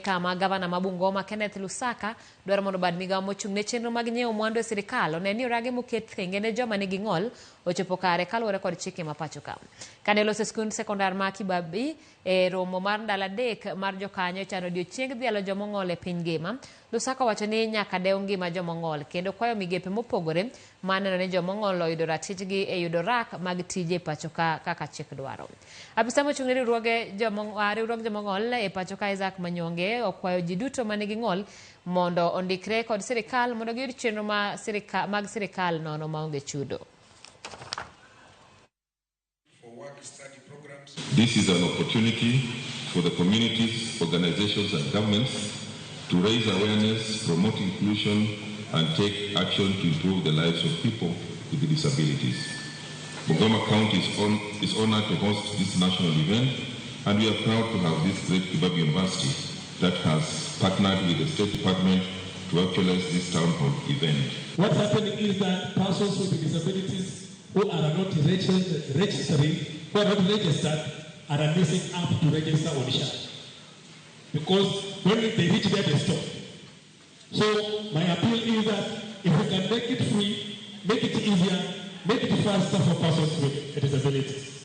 kama Gavana ma Bungoma Lusaka dwaro mondo bad migawo mochung' ne chenro mag nyiewo mwandu e sirkal oneni orage moket thenge ne joma nigi ng'ol ochopo kare kaluwore kod chike ma pacho ka. Kane loso skund sekondar ma Kibabi e romo mar ndalo 3 mar jokanyo chano odiochieng dhialo joma ong'ol e piny ngima, Lusaka wacho ni nyaka dew ngima joma ong'ol kendo kwayo migepe mopogore maneno ni joma ong'ol oyudo ratitgi e yudo rak mag tije pacho ka kaka chik dwaro. Afisa mochung' ne riwruog joma ong'ol e pacho ka Isaac Manyonge okwayo ji duto manigi ng'ol mondo ondikre kod sirkal mondo giyud chenro mag sirkal nono maonge chudo. This is an opportunity for the communities, organizations and governments to raise awareness, promote inclusion and take action to improve the lives of people with disabilities. Bungoma County is honored to host this national event, and we are proud to have this great Kibabi University that has partnered with the State Department to actualize this town hall event. What's happening is that persons with disabilities who are not registered are missing up to register on SHA. Because when they reach there, they stop. So my appeal is that if we can make it free, make it easier, make it faster for persons with disabilities.